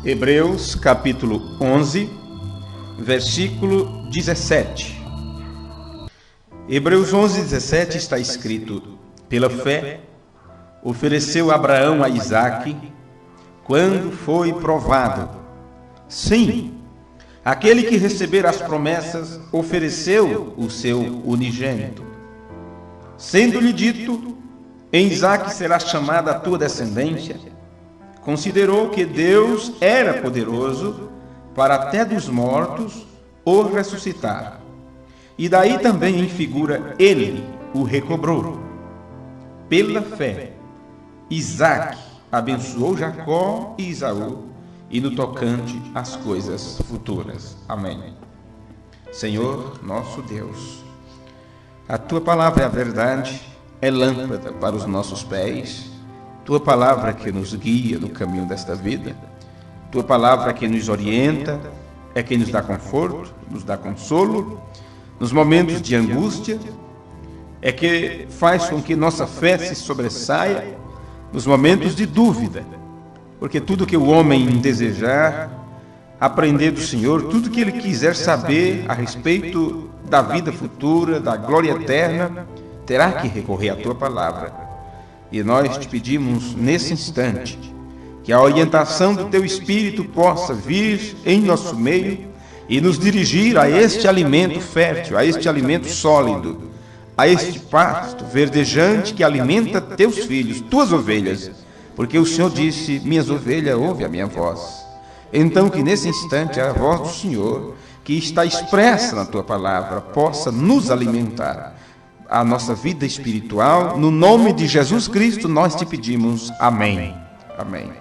Hebreus capítulo 11, versículo 17. Hebreus 11, 17 está escrito: pela fé, ofereceu Abraão a Isaque, quando foi provado. Sim, aquele que receber as promessas ofereceu o seu unigênito. Sendo-lhe dito: em Isaque será chamada a tua descendência, considerou que Deus era poderoso para até dos mortos o ressuscitar. E daí também em figura ele o recobrou. Pela fé, Isaque abençoou Jacó e Esaú, e no tocante às coisas futuras. Amém. Senhor, nosso Deus, a Tua palavra é a verdade, é lâmpada para os nossos pés, Tua palavra que nos guia no caminho desta vida, Tua palavra que nos orienta, é quem nos dá conforto, nos dá consolo, nos momentos de angústia, é que faz com que nossa fé se sobressaia nos momentos de dúvida, porque tudo que o homem desejar aprender do Senhor, tudo que ele quiser saber a respeito da vida futura, da glória eterna, terá que recorrer à Tua palavra. E nós te pedimos nesse instante que a orientação do Teu Espírito possa vir em nosso meio e nos dirigir a este alimento fértil, a este alimento sólido, a este pasto verdejante que alimenta Teus filhos, Tuas ovelhas, porque o Senhor disse: minhas ovelhas ouvem a minha voz. Então que nesse instante a voz do Senhor, que está expressa na Tua palavra, possa nos alimentar a nossa vida espiritual. No nome de Jesus Cristo nós te pedimos. Amém. Amém.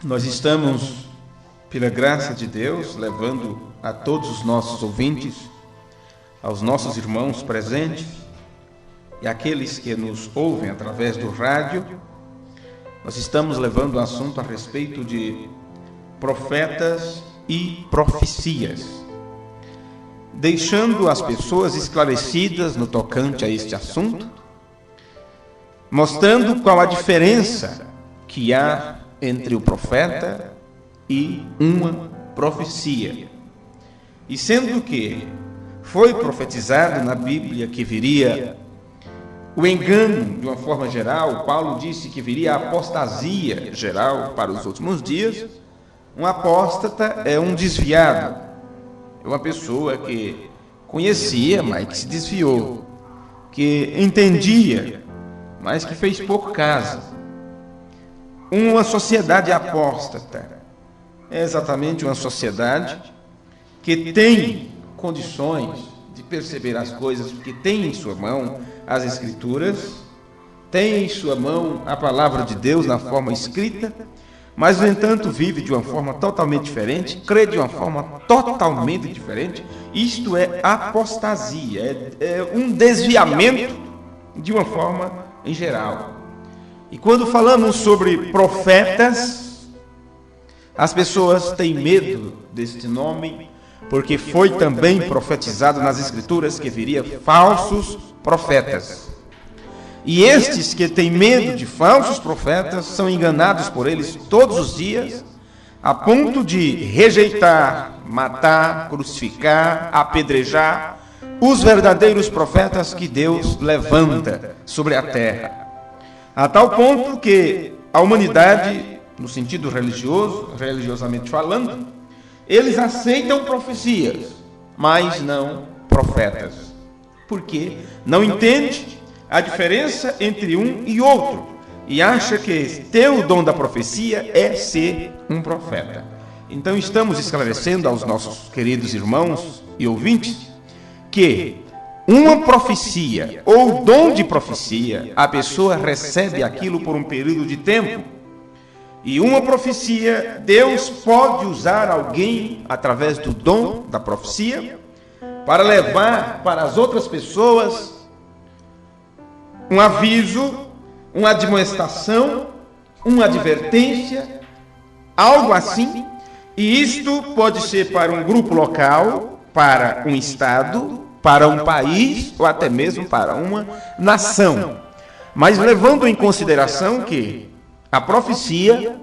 Nós estamos, pela graça de Deus, levando a todos os nossos ouvintes, aos nossos irmãos presentes e aqueles que nos ouvem através do rádio, nós estamos levando o assunto a respeito de profetas e profecias, deixando as pessoas esclarecidas no tocante a este assunto, mostrando qual a diferença que há entre o profeta e uma profecia. E sendo que foi profetizado na Bíblia que viria o engano de uma forma geral, Paulo disse que viria a apostasia geral para os últimos dias. Um apóstata é um desviado, é uma pessoa que conhecia, mas que se desviou, que entendia, mas que fez pouco caso. Uma sociedade apóstata é exatamente uma sociedade que tem condições de perceber as coisas, porque tem em sua mão as Escrituras, tem em sua mão a palavra de Deus na forma escrita, mas, no entanto, vive de uma forma totalmente diferente, crê de uma forma totalmente diferente. Isto é apostasia, é um desviamento de uma forma em geral. E quando falamos sobre profetas, as pessoas têm medo deste nome, porque foi também profetizado nas Escrituras que viria falsos profetas. E estes que têm medo de falsos profetas são enganados por eles todos os dias, a ponto de rejeitar, matar, crucificar, apedrejar os verdadeiros profetas que Deus levanta sobre a terra. A tal ponto que a humanidade, no sentido religioso, religiosamente falando, eles aceitam profecias, mas não profetas. Porque não entende a diferença entre um e outro e acha que ter o dom da profecia é ser um profeta. Então estamos esclarecendo aos nossos queridos irmãos e ouvintes que uma profecia ou dom de profecia, a pessoa recebe aquilo por um período de tempo. E uma profecia, Deus pode usar alguém através do dom da profecia para levar para as outras pessoas um aviso, uma admoestação, uma advertência, algo assim. E isto pode ser para um grupo local, para um estado, para um país ou até mesmo para uma nação. Mas levando em consideração que a profecia,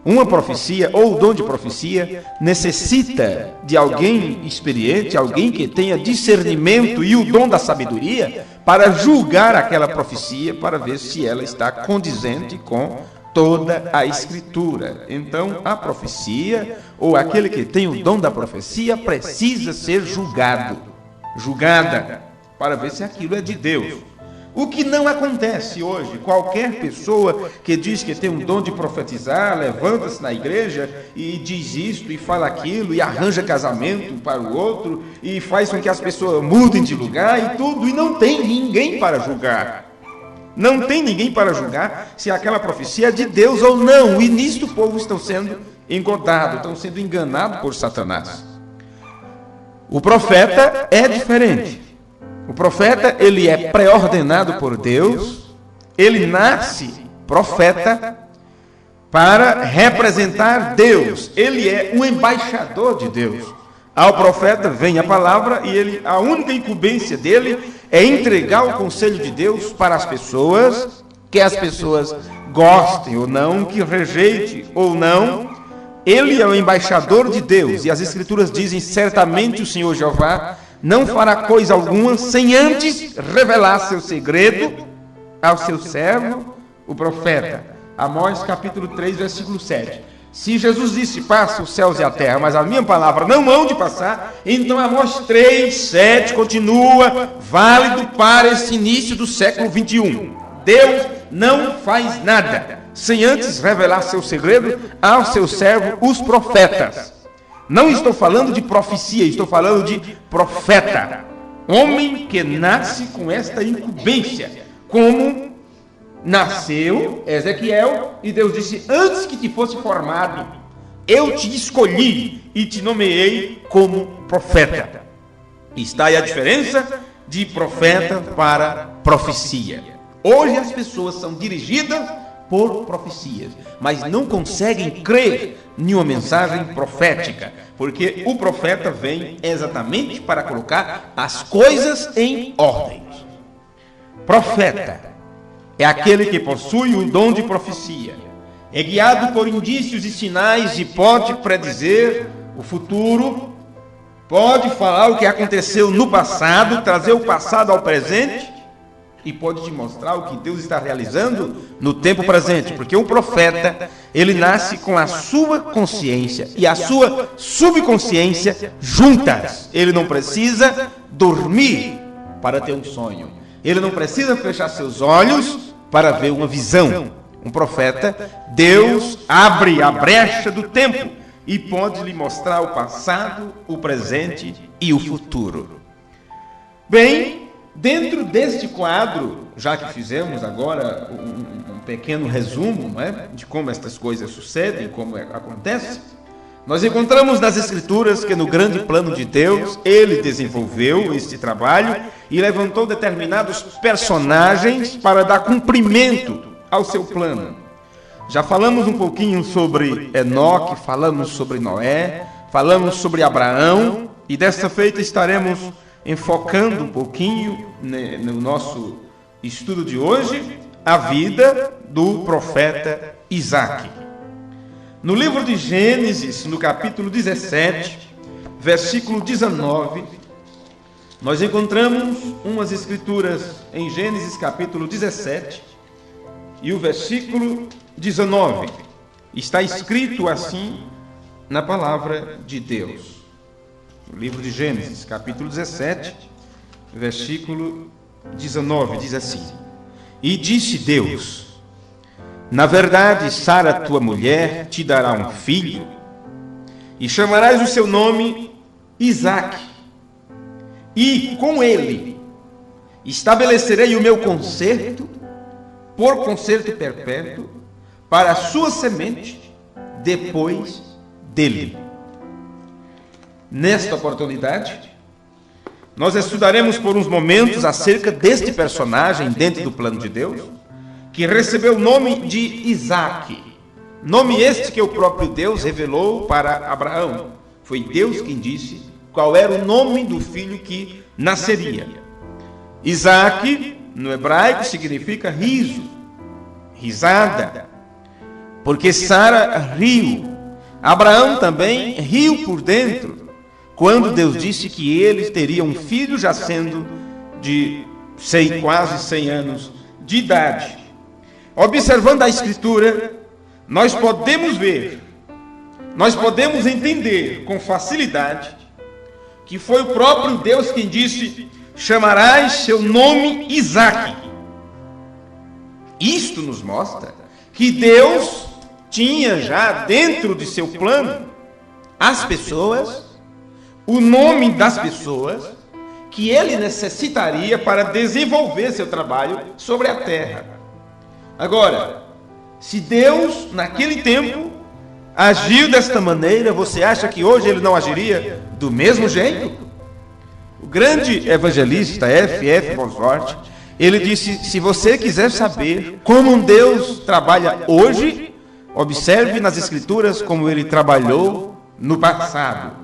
uma profecia ou o dom de profecia, necessita de alguém experiente, alguém que tenha discernimento e o dom da sabedoria para julgar aquela profecia, para ver se ela está condizente com toda a Escritura. Então, a profecia, ou aquele que tem o dom da profecia, precisa ser julgada, para ver se aquilo é de Deus. O que não acontece hoje. Qualquer pessoa que diz que tem um dom de profetizar, levanta-se na igreja e diz isto e fala aquilo, e arranja casamento para o outro, e faz com que as pessoas mudem de lugar e tudo, e não tem ninguém para julgar. Não tem ninguém para julgar se aquela profecia é de Deus ou não. E nisto o povo está sendo engodado, estão sendo enganados por Satanás. O profeta é diferente. O profeta, ele é pré-ordenado por Deus, ele nasce profeta para representar Deus. Ele é um embaixador de Deus. Ao profeta vem a palavra e a única incumbência dele é entregar o conselho de Deus para as pessoas, que as pessoas gostem ou não, que rejeite ou não. Ele é o embaixador de Deus, e as Escrituras dizem: certamente o Senhor Jeová não fará coisa alguma sem antes revelar seu segredo ao seu servo, o profeta. Amós capítulo 3, versículo 7. Se Jesus disse: passa os céus e a terra, mas a minha palavra não hão de passar, então Amós 3, 7 continua válido para esse início do século 21. Deus não faz nada sem antes revelar seu segredo ao seu servo, os profetas. Não estou falando de profecia, estou falando de profeta. Homem que nasce com esta incumbência, como nasceu Ezequiel, e Deus disse: antes que te fosse formado, eu te escolhi e te nomeei como profeta. Está aí a diferença de profeta para profecia. Hoje as pessoas são dirigidas por profecias, mas não conseguem crer em uma mensagem profética, porque o profeta vem exatamente para colocar as coisas em ordem. Profeta é aquele que possui o dom de profecia, é guiado por indícios e sinais e pode predizer o futuro, pode falar o que aconteceu no passado, trazer o passado ao presente, e pode te mostrar o que Deus está realizando no tempo presente, porque o profeta, ele nasce com a sua consciência e a sua subconsciência juntas. Ele não precisa dormir para ter um sonho, ele não precisa fechar seus olhos para ver uma visão. Um profeta, Deus abre a brecha do tempo e pode lhe mostrar o passado, o presente e o futuro. Bem, dentro deste quadro, já que fizemos agora um pequeno resumo, não é, de como estas coisas sucedem, como acontece, nós encontramos nas Escrituras que no grande plano de Deus, Ele desenvolveu este trabalho e levantou determinados personagens para dar cumprimento ao seu plano. Já falamos um pouquinho sobre Enoque, falamos sobre Noé, falamos sobre Abraão, e desta feita estaremos enfocando um pouquinho no nosso estudo de hoje a vida do profeta Isaque. No livro de Gênesis, no capítulo 17, versículo 19, nós encontramos umas escrituras em Gênesis capítulo 17 e o versículo 19. Está escrito assim na palavra de Deus. O livro de Gênesis, capítulo 17, versículo 19, diz assim: e disse Deus: na verdade, Sara, tua mulher, te dará um filho, e chamarás o seu nome Isaque, e com ele estabelecerei o meu concerto, por concerto perpétuo, para a sua semente, depois dele. Nesta oportunidade, nós estudaremos por uns momentos acerca deste personagem dentro do plano de Deus, que recebeu o nome de Isaque. Nome este que o próprio Deus revelou para Abraão. Foi Deus quem disse qual era o nome do filho que nasceria. Isaque, no hebraico, significa riso, risada, porque Sara riu. Abraão também riu por dentro, quando Deus disse que ele teria um filho já sendo de quase 100 anos de idade. Observando a Escritura, nós podemos ver, nós podemos entender com facilidade que foi o próprio Deus quem disse: chamarás seu nome Isaque. Isto nos mostra que Deus tinha já dentro de seu plano as pessoas, o nome das pessoas que ele necessitaria para desenvolver seu trabalho sobre a terra. Agora, se Deus naquele tempo agiu desta maneira, você acha que hoje ele não agiria do mesmo jeito? O grande evangelista F.F. Bosworth, ele disse: se você quiser saber como Deus trabalha hoje, observe nas Escrituras como ele trabalhou no passado.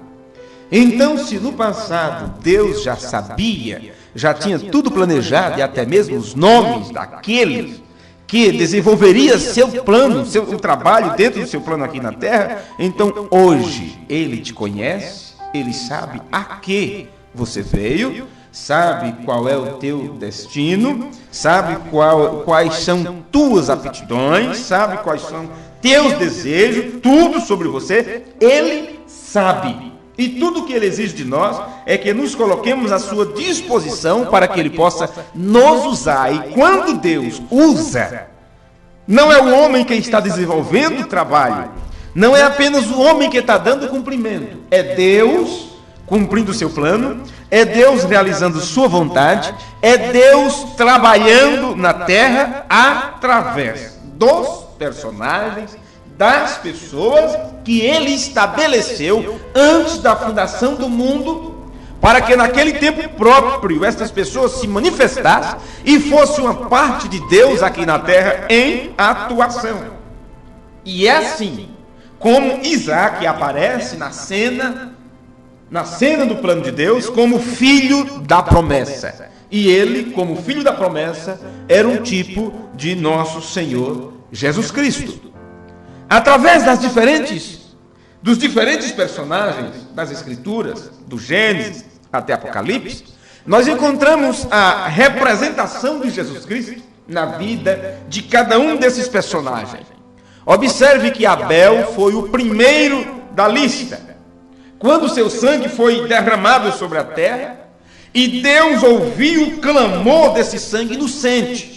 Então, se no passado Deus já sabia, já tinha tudo planejado e até mesmo os nomes daqueles que desenvolveria seu plano, o trabalho dentro do seu plano aqui na terra, então hoje ele te conhece, ele sabe a que você veio, sabe qual é o teu destino, sabe quais são tuas aptidões, sabe quais são teus desejos, tudo sobre você, ele sabe. E tudo que ele exige de nós é que nos coloquemos à sua disposição para que ele possa nos usar. E quando Deus usa, não é o homem que está desenvolvendo o trabalho, não é apenas o homem que está dando cumprimento, é Deus cumprindo o seu plano, é Deus realizando sua vontade, é Deus trabalhando na terra através dos personagens, das pessoas que ele estabeleceu antes da fundação do mundo, para que naquele tempo próprio estas pessoas se manifestassem e fosse uma parte de Deus aqui na terra em atuação. E é assim como Isaque aparece na cena do plano de Deus como filho da promessa. E ele, como filho da promessa, era um tipo de nosso Senhor Jesus Cristo. Através dos diferentes personagens das Escrituras, do Gênesis até Apocalipse, nós encontramos a representação de Jesus Cristo na vida de cada um desses personagens. Observe que Abel foi o primeiro da lista, quando seu sangue foi derramado sobre a terra, e Deus ouviu o clamor desse sangue inocente.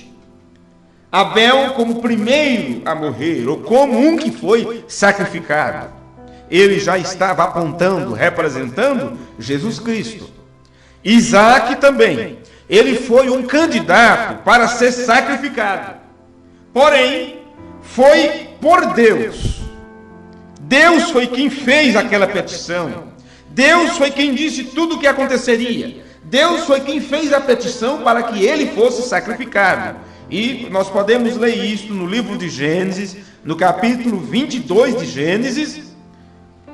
Abel como primeiro a morrer, ou como um que foi sacrificado. Ele já estava apontando, representando Jesus Cristo. Isaque também. Ele foi um candidato para ser sacrificado. Porém, foi por Deus. Deus foi quem fez aquela petição. Deus foi quem disse tudo o que aconteceria. Deus foi quem fez a petição para que ele fosse sacrificado. E nós podemos ler isso no livro de Gênesis, no capítulo 22 de Gênesis,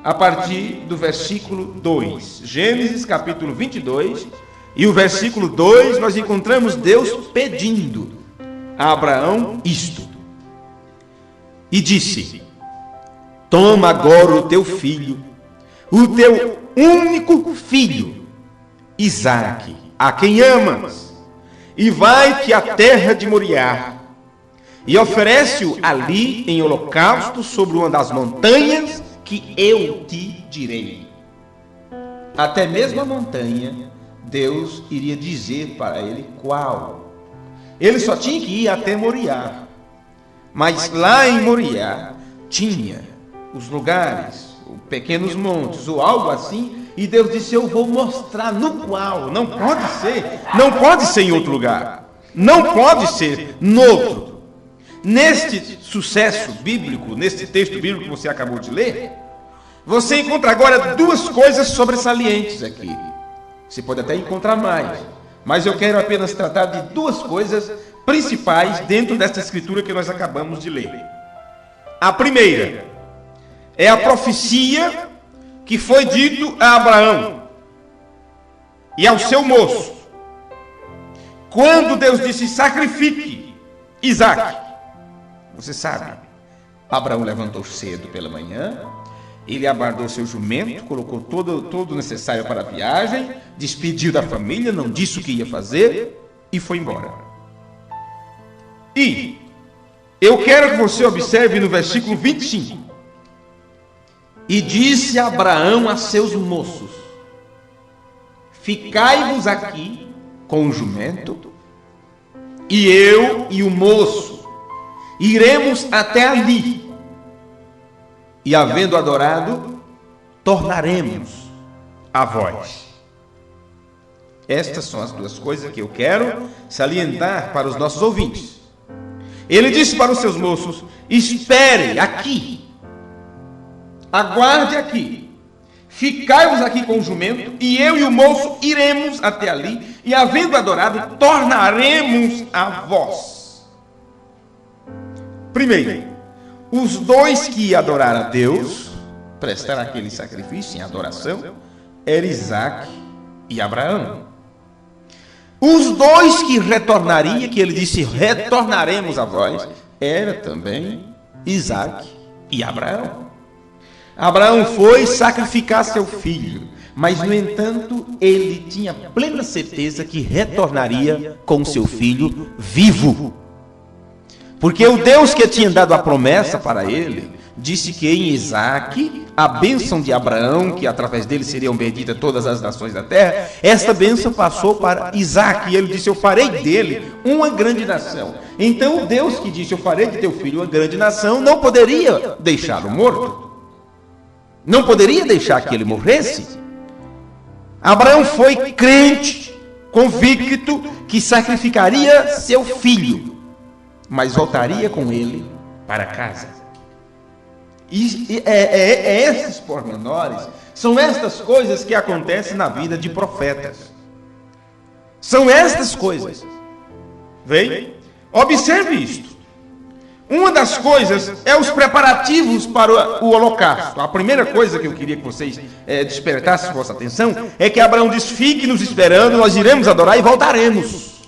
a partir do versículo 2. Gênesis, capítulo 22, e o versículo 2, nós encontramos Deus pedindo a Abraão isto. E disse: toma agora o teu filho, o teu único filho, Isaque, a quem amas, e vai-te à terra de Moriá, e oferece-o ali em holocausto sobre uma das montanhas que eu te direi. Até mesmo a montanha, Deus iria dizer para ele qual. Ele só tinha que ir até Moriá. Mas lá em Moriá tinha os lugares, pequenos montes ou algo assim, e Deus disse: eu vou mostrar no qual. Não pode ser em outro lugar, não pode ser no outro. Neste sucesso bíblico, neste texto bíblico que você acabou de ler, você encontra agora duas coisas sobressalentes aqui. Você pode até encontrar mais, mas eu quero apenas tratar de duas coisas principais dentro desta escritura que nós acabamos de ler. A primeira é a profecia que foi dito a Abraão e ao seu moço, quando Deus disse: sacrifique Isaque. Você sabe, Abraão levantou cedo pela manhã, ele abardou seu jumento, colocou todo o necessário para a viagem, despediu da família, não disse o que ia fazer e foi embora. E eu quero que você observe no versículo 25. E disse Abraão a seus moços: ficai-vos aqui com o jumento, e eu e o moço iremos até ali. E havendo adorado, tornaremos a vós. Estas são as duas coisas que eu quero salientar para os nossos ouvintes. Ele disse para os seus moços: espere aqui, aguarde aqui, ficai-vos aqui com o jumento, e eu e o moço iremos até ali, e havendo adorado, tornaremos a vós. Primeiro, os dois que iam adorar a Deus, prestar aquele sacrifício em adoração, eram Isaque e Abraão. Os dois que retornariam, que ele disse: retornaremos a vós, era também Isaque e Abraão. Abraão foi sacrificar seu filho, mas no entanto ele tinha plena certeza que retornaria com seu filho vivo. Porque o Deus que tinha dado a promessa para ele, disse que em Isaque, a bênção de Abraão, que através dele seriam benditas todas as nações da terra, esta bênção passou para Isaque, e ele disse: eu farei dele uma grande nação. Então o Deus que disse: eu farei de teu filho uma grande nação, não poderia deixá-lo morto, não poderia deixar que ele morresse. Abraão foi crente, convicto que sacrificaria seu filho, mas voltaria com ele para casa. E esses pormenores, são estas coisas que acontecem na vida de profetas. São estas coisas. Vem? Observe isto. Uma das coisas é os preparativos para o holocausto. A primeira coisa que eu queria que vocês despertassem vossa atenção é que Abraão diz: fique nos esperando, nós iremos adorar e voltaremos.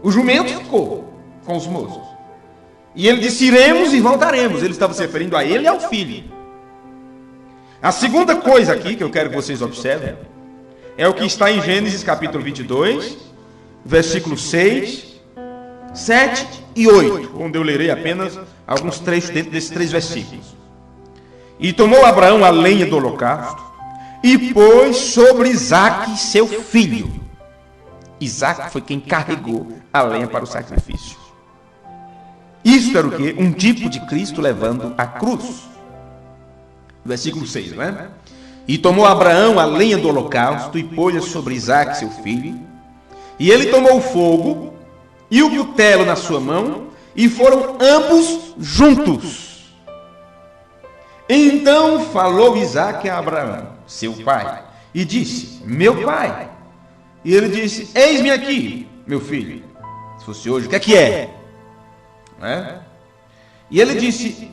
O jumento ficou com os moços. E ele disse: iremos e voltaremos. Ele estava se referindo a ele e ao filho. A segunda coisa aqui que eu quero que vocês observem é o que está em Gênesis capítulo 22, versículos 6, 7 e 8, onde eu lerei apenas alguns trechos dentro desses 3 versículos. E tomou Abraão a lenha do holocausto e pôs sobre Isaque seu filho. Isaque foi quem carregou a lenha para o sacrifício. Isto era o quê? Um tipo de Cristo levando a cruz. Versículo 6, não é? E tomou Abraão a lenha do holocausto e pôs-a sobre Isaque seu filho. E ele tomou o fogo e o cutelo na sua mão, e foram ambos juntos. Então falou Isaque a Abraão, seu pai, e disse: meu pai. E ele disse: eis-me aqui, meu filho. Se fosse hoje, o que é? Não é? E ele disse: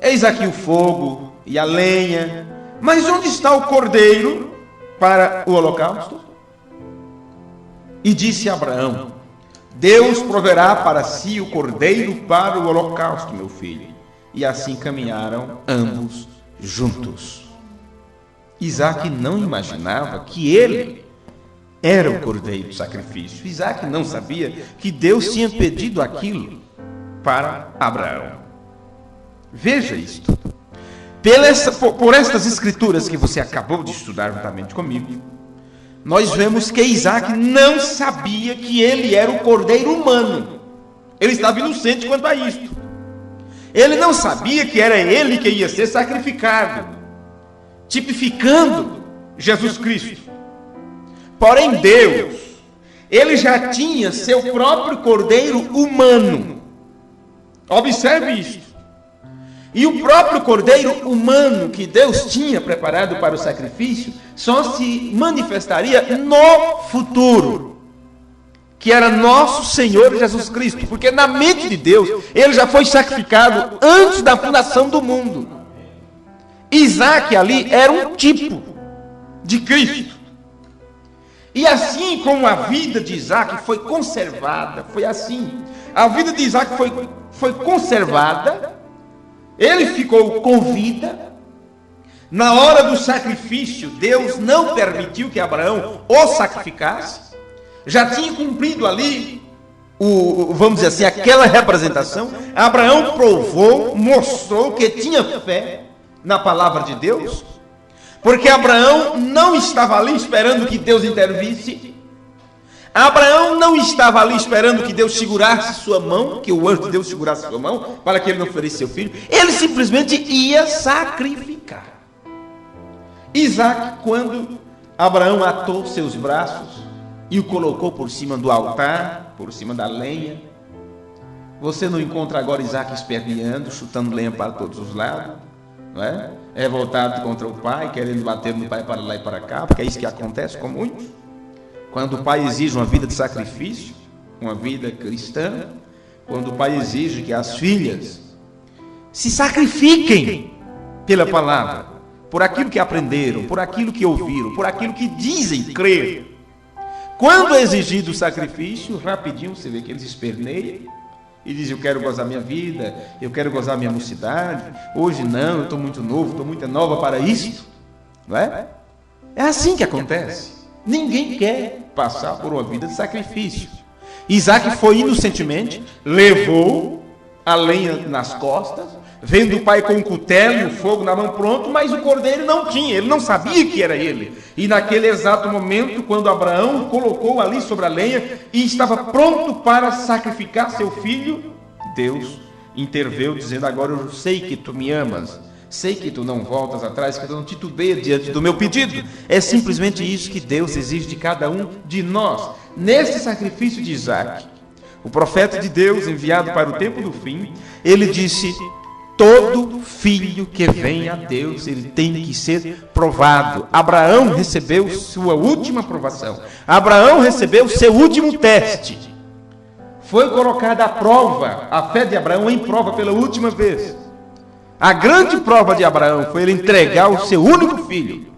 eis aqui o fogo e a lenha, mas onde está o cordeiro para o holocausto? E disse Abraão: Deus proverá para si o cordeiro para o holocausto, meu filho. E assim caminharam ambos juntos. Isaque não imaginava que ele era o cordeiro do sacrifício. Isaque não sabia que Deus tinha pedido aquilo para Abraão. Veja isto. Por estas escrituras que você acabou de estudar juntamente comigo, nós vemos que Isaque não sabia que ele era o cordeiro humano. Ele estava inocente quanto a isto. Ele não sabia que era ele que ia ser sacrificado, tipificando Jesus Cristo. Porém Deus, ele já tinha seu próprio cordeiro humano. Observe isto. E o próprio cordeiro humano que Deus tinha preparado para o sacrifício só se manifestaria no futuro, que era nosso Senhor Jesus Cristo, porque na mente de Deus, ele já foi sacrificado antes da fundação do mundo. Isaac ali era um tipo de Cristo. E assim como a vida de Isaac foi conservada, foi assim, a vida de Isaac foi conservada, ele ficou com vida. Na hora do sacrifício, Deus não permitiu que Abraão o sacrificasse. Já tinha cumprido ali, vamos dizer assim, aquela representação. Abraão provou, mostrou que tinha fé na palavra de Deus, porque Abraão não estava ali esperando que Deus intervisse. Abraão não estava ali esperando que Deus segurasse sua mão, que o anjo de Deus segurasse sua mão, para que ele não oferecesse seu filho. Ele simplesmente ia sacrificar. Isaac, quando Abraão atou seus braços e o colocou por cima do altar, por cima da lenha, você não encontra agora Isaac esperneando, chutando lenha para todos os lados, não é? Revoltado contra o pai, querendo bater no pai para lá e para cá, porque é isso que acontece com muitos. Quando o pai exige uma vida de sacrifício, uma vida cristã, quando o pai exige que as filhas se sacrifiquem pela palavra, por aquilo que aprenderam, por aquilo que ouviram, por aquilo que dizem crer. Quando é exigido o sacrifício, rapidinho você vê que eles esperneiam e dizem: eu quero gozar minha vida, eu quero gozar minha mocidade, hoje não, eu estou muito novo, estou muito nova para isso. Não é? É assim que acontece. Ninguém quer passar por uma vida de sacrifício. Isaac foi inocentemente, levou a lenha nas costas, vendo o pai com o cutelo e o fogo na mão pronto, mas o cordeiro não tinha, ele não sabia que era ele. E naquele exato momento, quando Abraão colocou ali sobre a lenha e estava pronto para sacrificar seu filho, Deus interveio dizendo: agora eu sei que tu me amas, sei que tu não voltas atrás, que tu não titubeia diante do meu pedido. É simplesmente isso que Deus exige de cada um de nós. Nesse sacrifício de Isaac, o profeta de Deus, enviado para o tempo do fim, ele disse: todo filho que vem a Deus, ele tem que ser provado. Abraão recebeu sua última provação. Abraão recebeu seu último teste. Foi colocada à prova, a fé de Abraão em prova pela última vez. A grande prova de Abraão foi ele entregar o seu único filho.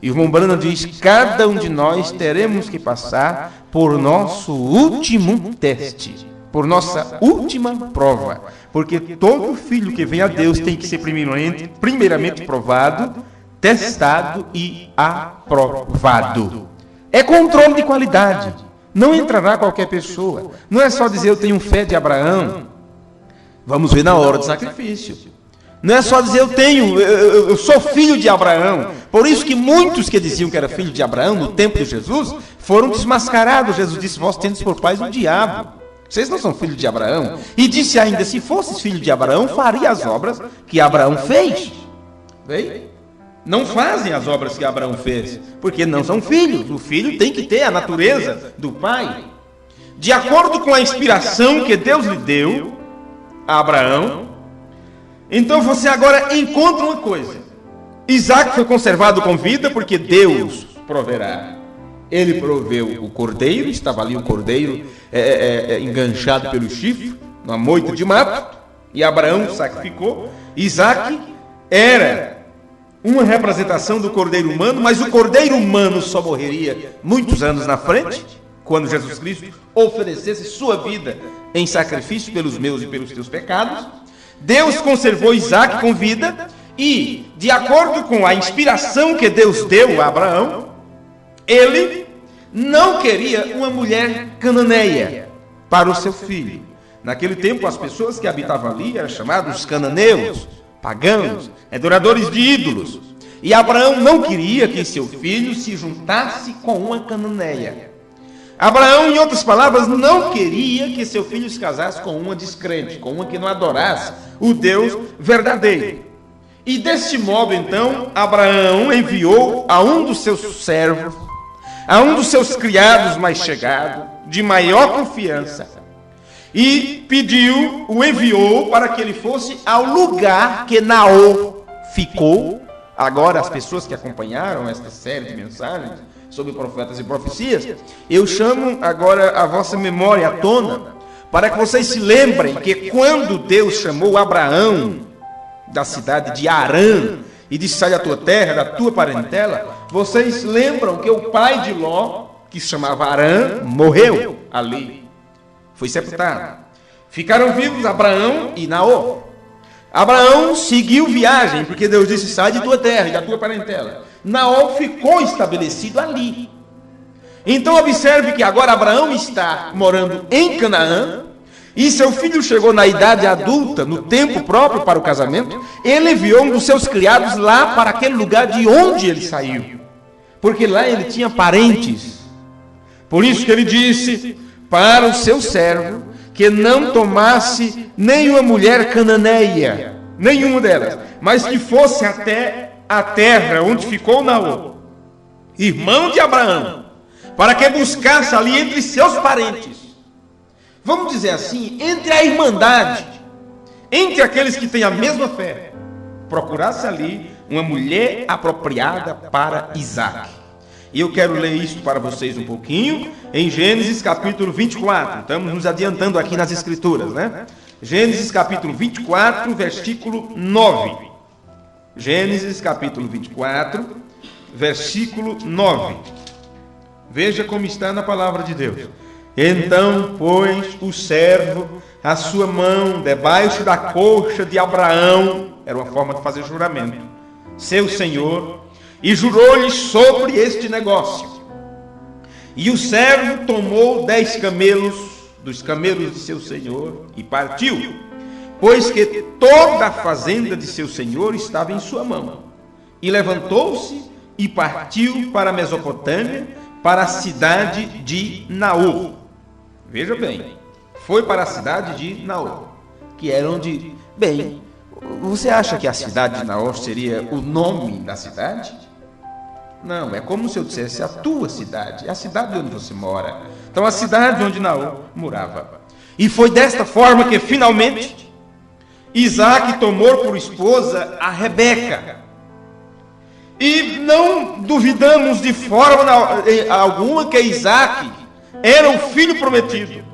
E o irmão Branham diz: cada um de nós teremos que passar por nosso último teste, por nossa última prova, porque todo filho que vem a Deus tem que ser primeiramente provado, testado e aprovado. É controle de qualidade. Não entrará qualquer pessoa. Não é só dizer: eu tenho fé de Abraão. Vamos ver na hora do sacrifício. Não é só dizer: eu sou filho de Abraão. Por isso que muitos que diziam que era filho de Abraão no tempo de Jesus foram desmascarados. Jesus disse: vós tendes por pais o diabo. Vocês não são filhos de Abraão. E disse ainda: se fosses filho de Abraão, faria as obras que Abraão fez. Vê? Não fazem as obras que Abraão fez, porque não são filhos. O filho tem que ter a natureza do pai. De acordo com a inspiração que Deus lhe deu a Abraão, então você agora encontra uma coisa: Isaac foi conservado com vida porque Deus proverá. Ele proveu o cordeiro, estava ali o cordeiro enganchado pelo chifre, numa moita de mato, e Abraão sacrificou. Isaac era uma representação do cordeiro humano, mas o cordeiro humano só morreria muitos anos na frente, quando Jesus Cristo oferecesse sua vida em sacrifício pelos meus e pelos teus pecados. Deus conservou Isaac com vida e, de acordo com a inspiração que Deus deu a Abraão, ele não queria uma mulher cananeia para o seu filho. Naquele tempo, as pessoas que habitavam ali eram chamados cananeus, pagãos, adoradores de ídolos. E Abraão não queria que seu filho se juntasse com uma cananeia. Abraão, em outras palavras, não queria que seu filho se casasse com uma descrente, com uma que não adorasse o Deus verdadeiro. E deste modo, então, Abraão enviou a um dos seus servos, a um dos seus criados mais chegados, de maior confiança, e o enviou para que ele fosse ao lugar que Naor ficou. Agora, as pessoas que acompanharam esta série de mensagens sobre profetas e profecias, eu chamo agora a vossa memória à tona, para que vocês se lembrem que quando Deus chamou Abraão da cidade de Harã e disse: sai da tua terra, da tua parentela, vocês lembram que o pai de Ló, que se chamava Harã, morreu ali, foi sepultado. Ficaram vivos Abraão e Naor. Abraão seguiu viagem, porque Deus disse: sai de tua terra e da tua parentela. Naor ficou estabelecido ali. Então observe que agora Abraão está morando em Canaã, e seu filho chegou na idade adulta, no tempo próprio para o casamento. Ele enviou um dos seus criados lá para aquele lugar de onde ele saiu, porque lá ele tinha parentes. Por isso que ele disse para o seu servo que não tomasse nenhuma mulher cananeia, nenhuma delas, mas que fosse até a terra onde ficou Naor, irmão de Abraão, para que buscasse ali entre seus parentes, vamos dizer assim, entre a irmandade, entre aqueles que têm a mesma fé, procurasse ali uma mulher apropriada para Isaac. E eu quero ler isso para vocês um pouquinho, em Gênesis capítulo 24. Estamos nos adiantando aqui nas escrituras, né? Gênesis capítulo 24, versículo 9. Gênesis capítulo 24, versículo 9. Veja como está na palavra de Deus. Então pôs o servo a sua mão debaixo da coxa de Abraão, era uma forma de fazer juramento, seu senhor, e jurou-lhe sobre este negócio. E o servo tomou 10 camelos dos camelos de seu senhor e partiu, pois que toda a fazenda de seu senhor estava em sua mão. E levantou-se e partiu para a Mesopotâmia, para a cidade de Naor. Veja bem, foi para a cidade de Naor, que era onde... Bem, você acha que a cidade de Naor seria o nome da cidade? Não, é como se eu dissesse a tua cidade, a cidade onde você mora. Então, a cidade onde Naor morava. E foi desta forma que, finalmente, Isaac tomou por esposa a Rebeca. E não duvidamos de forma alguma que Isaac era o filho prometido,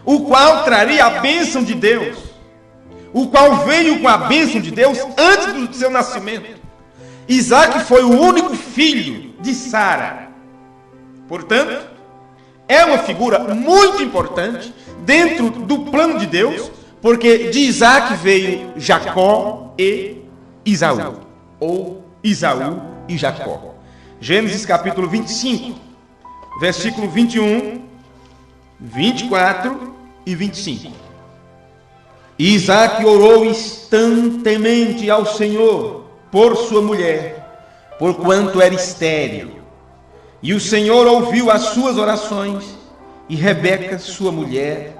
o qual traria a bênção de Deus, o qual veio com a bênção de Deus antes do seu nascimento. Isaac foi o único filho de Sara. Portanto, é uma figura muito importante dentro do plano de Deus, porque de Isaac veio Jacó e Isaú, ou Isaú e Jacó. Gênesis capítulo 25, versículo 21, 24 e 25. E Isaac orou instantemente ao Senhor por sua mulher, porquanto era estéril. E o Senhor ouviu as suas orações, e Rebeca, sua mulher,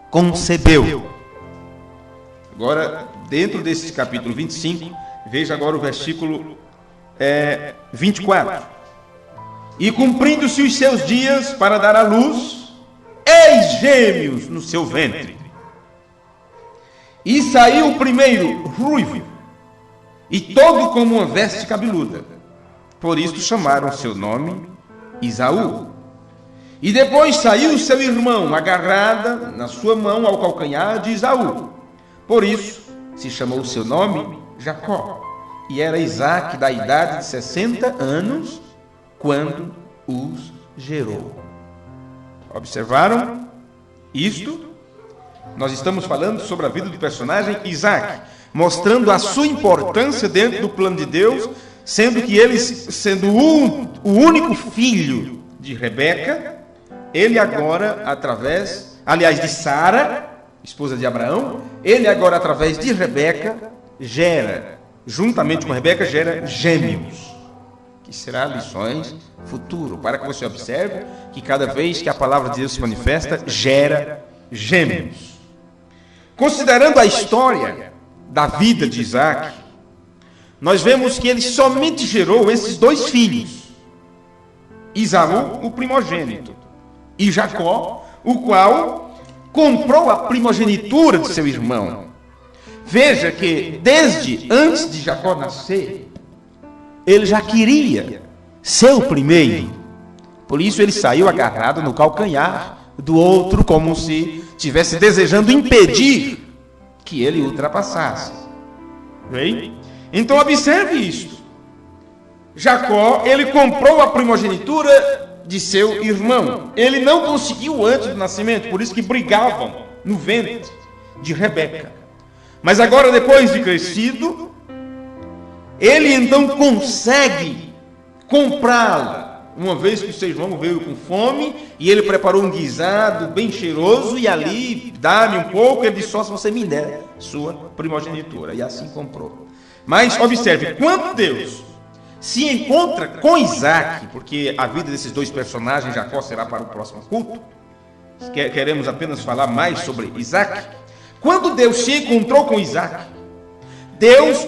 concebeu. Agora, dentro desse capítulo 25, veja agora o versículo 24. E cumprindo-se os seus dias para dar à luz, eis gêmeos no seu ventre. E saiu o primeiro ruivo, e todo como uma veste cabeluda. Por isso chamaram seu nome Isaú. E depois saiu seu irmão, agarrada na sua mão ao calcanhar de Isaú. Por isso se chamou seu nome Jacó. E era Isaac da idade de 60 anos, quando os gerou. Observaram isto? Nós estamos falando sobre a vida do personagem Isaac, mostrando a sua importância dentro do plano de Deus, sendo que ele, sendo o único filho de Rebeca, ele agora, através, aliás, de Sara, esposa de Abraão, ele agora, através de Rebeca, gera, juntamente com Rebeca, gera gêmeos, que será lições futuro, para que você observe que cada vez que a palavra de Deus se manifesta, gera gêmeos. Considerando a história da vida de Isaac, nós vemos que ele somente gerou esses dois filhos, Isaú, o primogênito, e Jacó, o qual comprou a primogenitura de seu irmão. Veja que desde antes de Jacó nascer, ele já queria ser o primeiro. Por isso ele saiu agarrado no calcanhar do outro, como se estivesse desejando impedir que ele ultrapassasse. Bem? Então observe isto. Jacó, ele comprou a primogenitura de seu irmão. Ele não conseguiu antes do nascimento, por isso que brigavam no ventre de Rebeca. Mas agora, depois de crescido, ele então consegue comprá-la, uma vez que o seu irmão veio com fome, e ele preparou um guisado bem cheiroso, e ali, dá-me um pouco, ele disse, só se você me der sua primogenitura. E assim comprou. Mas observe, quando Deus se encontra com Isaac, porque a vida desses dois personagens, Jacó, será para o próximo culto, queremos apenas falar mais sobre Isaac. Quando Deus se encontrou com Isaac, Deus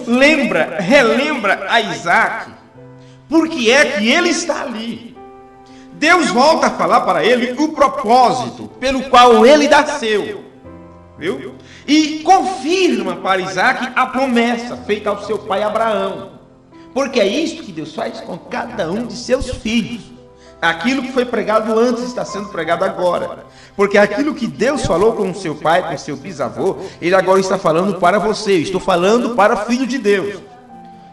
relembra a Isaac, porque é que ele está ali. Deus volta a falar para ele o propósito pelo qual ele nasceu, viu? E confirma para Isaac a promessa feita ao seu pai Abraão, porque é isto que Deus faz com cada um de seus filhos. Aquilo que foi pregado antes está sendo pregado agora, porque aquilo que Deus falou com o seu pai, com o seu bisavô, ele agora está falando para você. Estou falando para filho de Deus.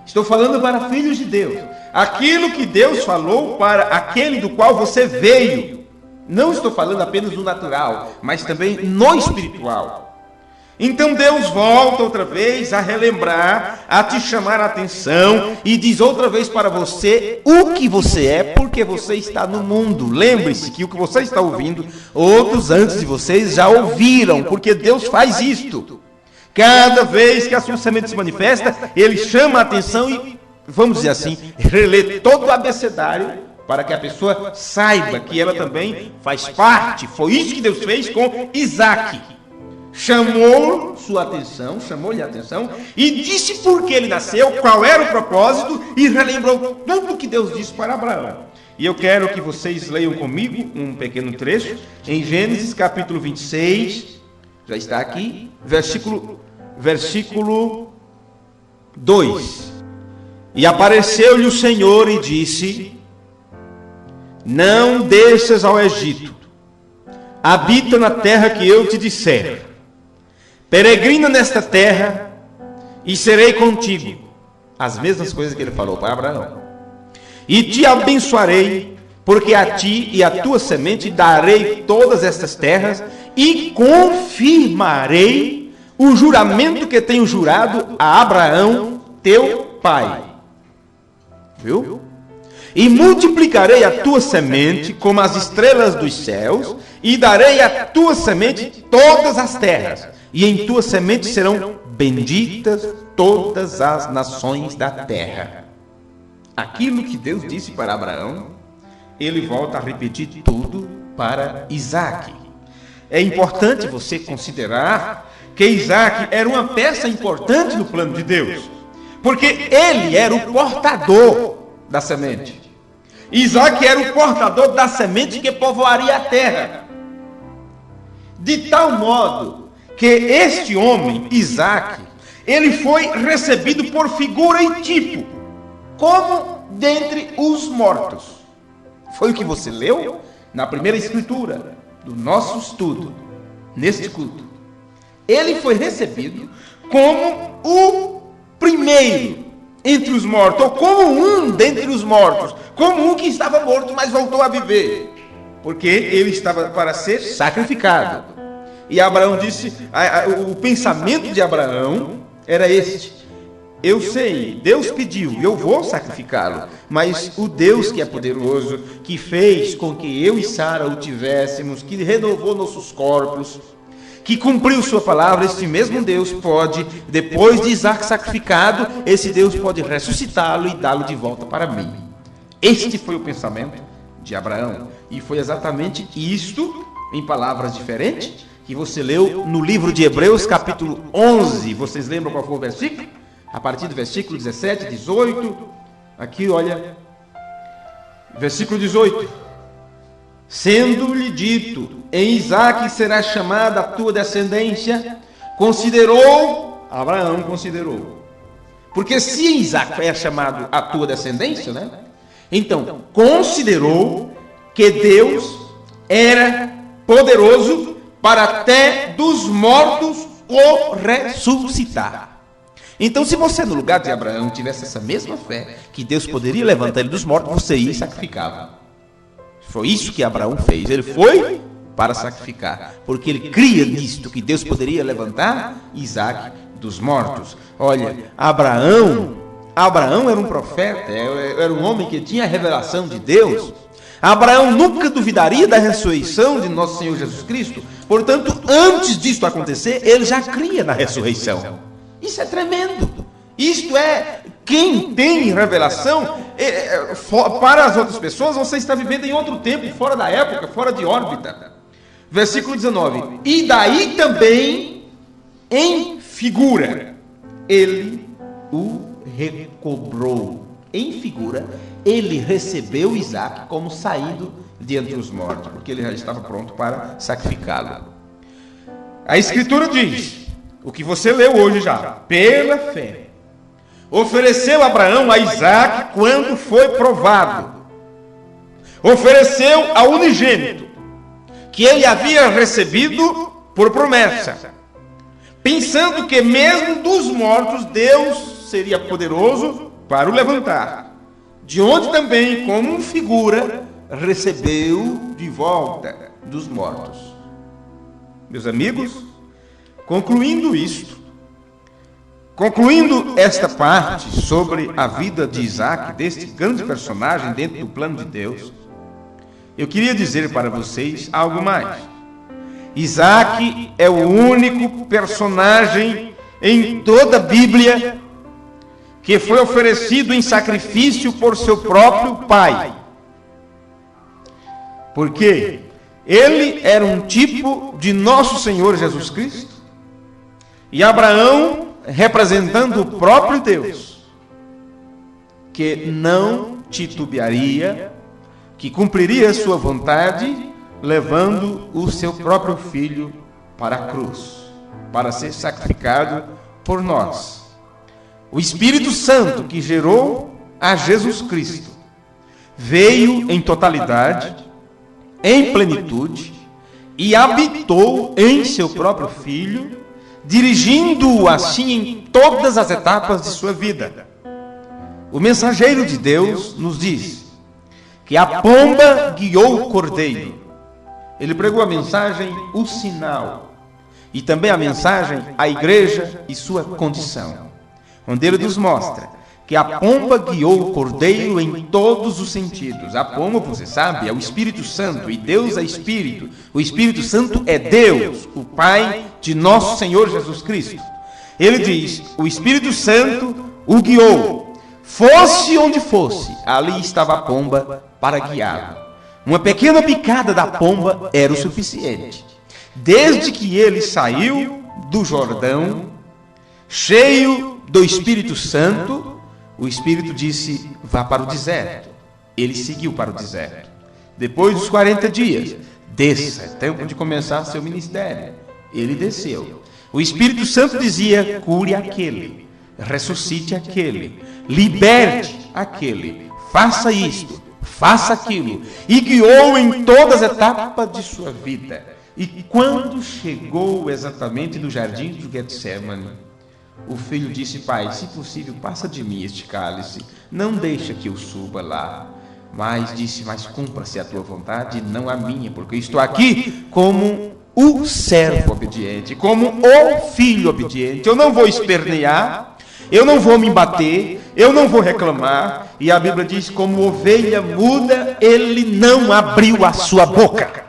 Estou falando para filhos de Deus. Aquilo que Deus falou para aquele do qual você veio. Não estou falando apenas do natural, mas também no espiritual. Então Deus volta outra vez a relembrar, a te chamar a atenção e diz outra vez para você o que você é, porque você está no mundo. Lembre-se que o que você está ouvindo, outros antes de vocês já ouviram, porque Deus faz isto. Cada vez que a sua semente se manifesta, Ele chama a atenção e, vamos dizer assim, relê todo o abecedário para que a pessoa saiba que ela também faz parte. Foi isso que Deus fez com Isaac. Chamou-lhe a atenção e disse por que ele nasceu, qual era o propósito, e relembrou tudo o que Deus disse para Abraão. E eu quero que vocês leiam comigo um pequeno trecho em Gênesis capítulo 26, já está aqui, versículo 2. E apareceu-lhe o Senhor e disse: não desças ao Egito, habita na terra que eu te disser. Peregrina nesta terra e serei contigo. As mesmas coisas que ele falou para Abraão. E te abençoarei, porque a ti e a tua semente darei todas estas terras e confirmarei o juramento que tenho jurado a Abraão, teu pai. Viu? E multiplicarei a tua semente como as estrelas dos céus, e darei à tua semente todas as terras, e em tua semente serão benditas todas as nações da terra. Aquilo que Deus disse para Abraão, ele volta a repetir tudo para Isaac. É importante você considerar que Isaac era uma peça importante no plano de Deus, porque ele era o portador da semente. Isaac era o portador da semente que povoaria a terra. De tal modo que este homem, Isaac, ele foi recebido por figura e tipo, como dentre os mortos. Foi o que você leu na primeira escritura do nosso estudo, neste culto. Ele foi recebido como o primeiro entre os mortos, ou como um dentre os mortos, como um que estava morto, mas voltou a viver, porque ele estava para ser sacrificado. E Abraão disse, o pensamento de Abraão era este: eu sei, Deus pediu, eu vou sacrificá-lo, mas o Deus que é poderoso, que fez com que eu e Sara o tivéssemos, que renovou nossos corpos, que cumpriu sua palavra, este mesmo Deus pode, depois de Isaac sacrificado, esse Deus pode ressuscitá-lo e dá-lo de volta para mim. Este foi o pensamento de Abraão, e foi exatamente isto, em palavras diferentes, que você leu no livro de Hebreus, capítulo 11. Vocês lembram qual foi o versículo? A partir do versículo 17, 18. Aqui, olha. Versículo 18. sendo-lhe dito, em Isaque será chamada a tua descendência, considerou, Abraão considerou. Porque se em Isaque é chamado a tua descendência, né? Então, considerou que Deus era poderoso para até dos mortos o ressuscitar. Então, se você no lugar de Abraão tivesse essa mesma fé, que Deus poderia levantar ele dos mortos, você ia e sacrificava. Foi isso que Abraão fez. Ele foi para sacrificar, porque ele cria nisto, que Deus poderia levantar Isaque dos mortos. Olha, Abraão era um profeta, era um homem que tinha a revelação de Deus. Abraão nunca duvidaria da ressurreição de nosso Senhor Jesus Cristo. Portanto, antes disso acontecer, ele já cria na ressurreição. Isso é tremendo. Isto é, quem tem revelação, para as outras pessoas, você está vivendo em outro tempo, fora da época, fora de órbita. Versículo 19. E daí também, em figura, ele o recobrou. Em figura, ele recebeu Isaque como saído de entre os mortos, porque ele já estava pronto para sacrificá-lo. A Escritura diz, o que você leu hoje já, pela fé, ofereceu Abraão a Isaque quando foi provado. Ofereceu ao unigênito, que ele havia recebido por promessa, pensando que mesmo dos mortos Deus seria poderoso para o levantar, de onde também, como figura, recebeu de volta dos mortos. Meus amigos, concluindo esta parte sobre a vida de Isaque, deste grande personagem dentro do plano de Deus, eu queria dizer para vocês algo mais. Isaque é o único personagem em toda a Bíblia que foi oferecido em sacrifício por seu próprio pai. Porque ele era um tipo de nosso Senhor Jesus Cristo, e Abraão representando o próprio Deus, que não titubearia, que cumpriria sua vontade, levando o seu próprio filho para a cruz, para ser sacrificado por nós. O Espírito Santo que gerou a Jesus Cristo veio em totalidade, em plenitude, e habitou em seu próprio Filho, dirigindo-o assim em todas as etapas de sua vida. O mensageiro de Deus nos diz que a pomba guiou o cordeiro. Ele pregou a mensagem, o sinal, e também a mensagem, a igreja e sua condição, onde ele nos mostra que a pomba guiou o cordeiro em todos os sentidos. A pomba, você sabe, é o Espírito Santo, e Deus é Espírito. O Espírito Santo é Deus, o Pai de nosso Senhor Jesus Cristo. Ele diz, o Espírito Santo o guiou. Fosse onde fosse, ali estava a pomba para guiá-lo. Uma pequena picada da pomba era o suficiente. Desde que ele saiu do Jordão, cheio do Espírito Santo, o Espírito disse, vá para o deserto. Ele seguiu para o deserto. Depois dos 40 dias, desça, é tempo de começar seu ministério. Ele desceu. O Espírito Santo dizia, cure aquele, ressuscite aquele, liberte aquele, faça isto, faça aquilo. E guiou em todas as etapas de sua vida. E quando chegou exatamente no jardim do Getsemane, o filho disse, pai, se possível, passa de mim este cálice, não deixa que eu suba lá. Mas disse, mas cumpra-se a tua vontade, não a minha, porque eu estou aqui como o servo obediente, como o filho obediente. Eu não vou espernear, eu não vou me embater, eu não vou reclamar. E a Bíblia diz, como ovelha muda, ele não abriu a sua boca.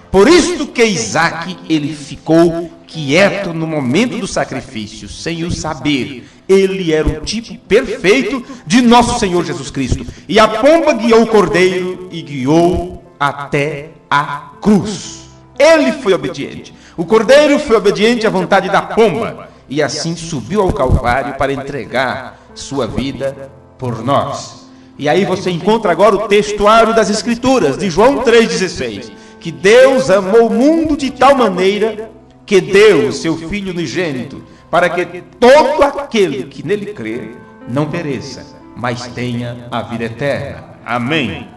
Por isso que Isaque, ele ficou quieto no momento do sacrifício, sem o saber. Ele era o tipo perfeito de nosso Senhor Jesus Cristo. E a pomba guiou o cordeiro e guiou até a cruz. Ele foi obediente. O cordeiro foi obediente à vontade da pomba. E assim subiu ao Calvário para entregar sua vida por nós. E aí você encontra agora o textuário das Escrituras, de João 3,16, que Deus amou o mundo de tal maneira que deu o seu Filho unigênito, para que todo aquele que nele crê não pereça, mas tenha a vida eterna. Amém.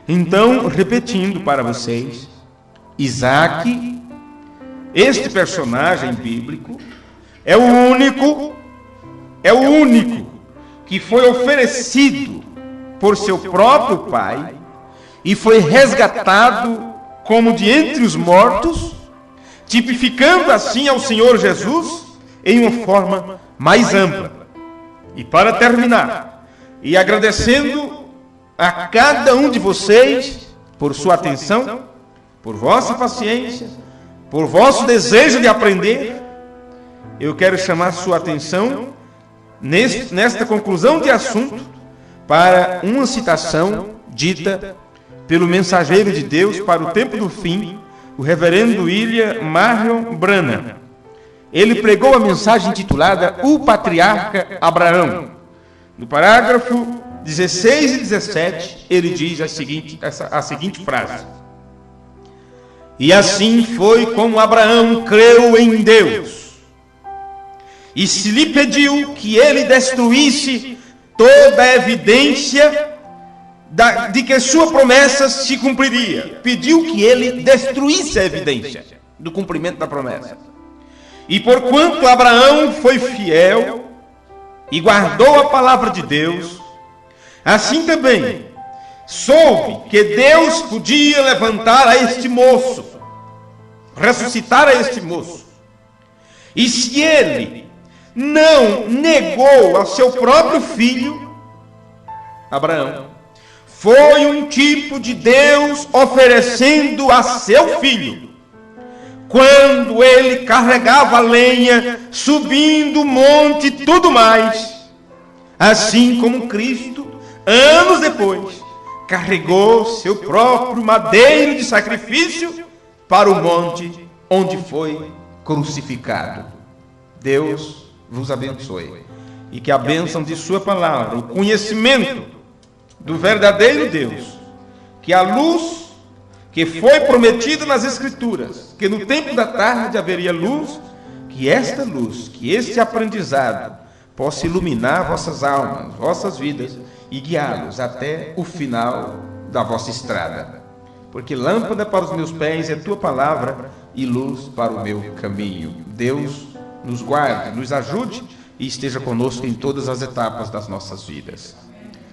Então, repetindo para vocês, Isaac, este personagem bíblico, é o único que foi oferecido por seu próprio pai e foi resgatado como de entre os mortos, tipificando assim ao Senhor Jesus em uma forma mais ampla. E para terminar, e agradecendo a cada um de vocês por sua atenção, por vossa paciência, por vosso desejo de aprender, eu quero chamar sua atenção nesta conclusão de assunto para uma citação dita pelo mensageiro de Deus para o tempo do fim, o reverendo William Marion Branham. Ele pregou a mensagem intitulada O Patriarca Abraão. No parágrafo 16 e 17, ele diz a seguinte frase: E assim foi como Abraão creu em Deus, e se lhe pediu que ele destruísse toda a evidência de que sua promessa se cumpriria. Pediu que ele destruísse a evidência do cumprimento da promessa. E porquanto Abraão foi fiel e guardou a palavra de Deus, assim também soube que Deus podia levantar a este moço, ressuscitar a este moço. E se ele não negou ao seu próprio filho, Abraão foi um tipo de Deus oferecendo a seu filho, quando ele carregava a lenha, subindo o monte e tudo mais, assim como Cristo, anos depois, carregou seu próprio madeiro de sacrifício para o monte onde foi crucificado. Deus vos abençoe, e que a bênção de sua palavra, o conhecimento do verdadeiro Deus, que a luz que foi prometida nas Escrituras, que no tempo da tarde haveria luz, que esta luz, que este aprendizado possa iluminar vossas almas, vossas vidas e guiá-los até o final da vossa estrada. Porque lâmpada para os meus pés é tua palavra e luz para o meu caminho. Deus nos guarde, nos ajude e esteja conosco em todas as etapas das nossas vidas.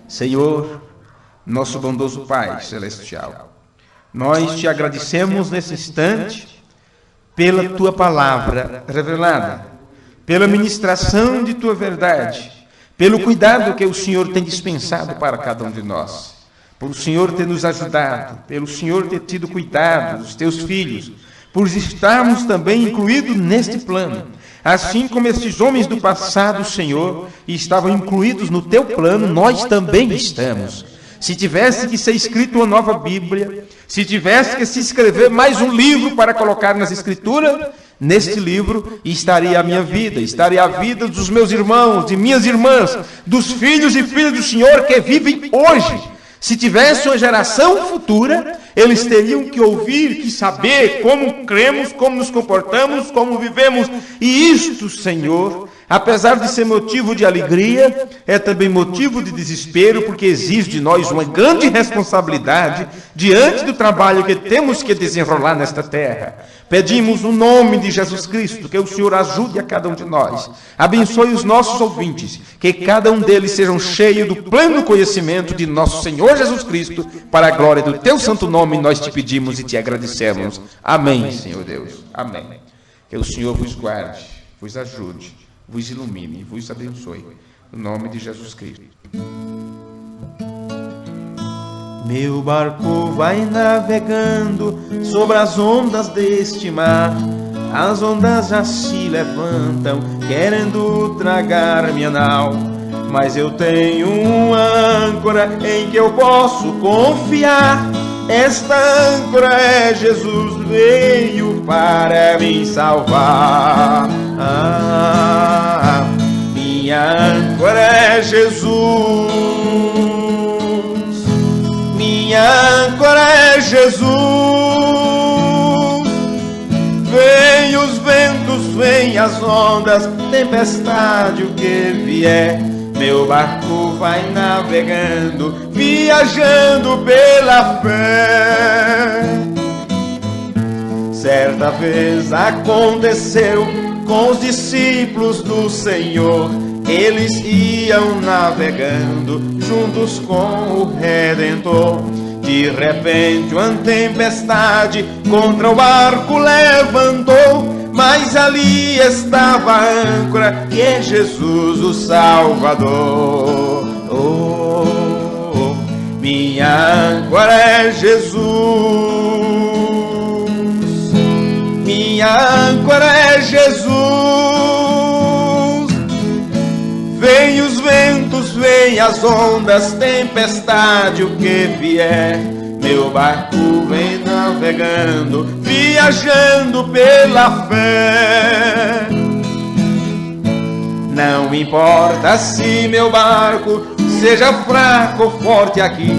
Senhor, nosso bondoso Pai Celestial, nós te agradecemos nesse instante pela tua palavra revelada, pela ministração de tua verdade, pelo cuidado que o Senhor tem dispensado para cada um de nós, por o Senhor ter nos ajudado, pelo Senhor ter tido cuidado dos teus filhos, por estarmos também incluídos neste plano. Assim como esses homens do passado, Senhor, estavam incluídos no teu plano, nós também estamos. Se tivesse que ser escrito uma nova Bíblia, se tivesse que se escrever mais um livro para colocar nas Escrituras, neste livro estaria a minha vida, estaria a vida dos meus irmãos, de minhas irmãs, dos filhos e filhas do Senhor que vivem hoje. Se tivesse uma geração futura, eles teriam que ouvir, que saber como cremos, como nos comportamos, como vivemos. E isto, Senhor, apesar de ser motivo de alegria, é também motivo de desespero, porque exige de nós uma grande responsabilidade diante do trabalho que temos que desenrolar nesta terra. Pedimos no nome de Jesus Cristo que o Senhor ajude a cada um de nós. Abençoe os nossos ouvintes, que cada um deles sejam cheios do pleno conhecimento de nosso Senhor Jesus Cristo, para a glória do teu santo nome nós te pedimos e te agradecemos. Amém, Senhor Deus. Amém. Que o Senhor vos guarde, vos ajude, vos ilumine e vos abençoe. No nome de Jesus Cristo. Meu barco vai navegando sobre as ondas deste mar. As ondas já se levantam, querendo tragar minha nau. Mas eu tenho uma âncora em que eu posso confiar. Esta âncora é Jesus, veio para me salvar. Minha âncora é Jesus. Minha âncora é Jesus. Vem os ventos, vem as ondas, tempestade, o que vier, meu barco vai navegando, viajando pela fé. Certa vez aconteceu com os discípulos do Senhor. Eles iam navegando juntos com o Redentor. De repente uma tempestade contra o barco levantou, mas ali estava a âncora, que é Jesus o Salvador. Oh, oh, minha âncora é Jesus. Minha âncora é Jesus. Vem os ventos, vem as ondas, tempestade, o que vier, meu barco vem navegando, viajando pela fé. Não importa se meu barco seja fraco ou forte aqui,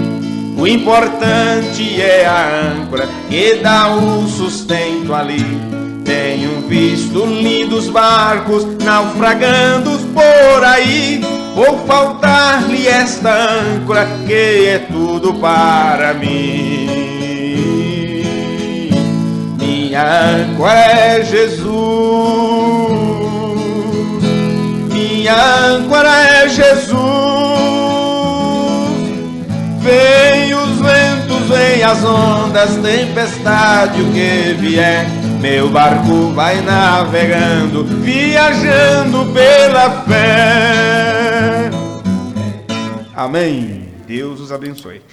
o importante é a âncora que dá o sustento ali. Tenho visto lindos barcos naufragando por aí, vou faltar-lhe esta âncora que é tudo para mim. Minha âncora é Jesus. Minha âncora é Jesus. Vem os ventos, vem as ondas, tempestade, o que vier, meu barco vai navegando, viajando pela fé. Amém. Deus os abençoe.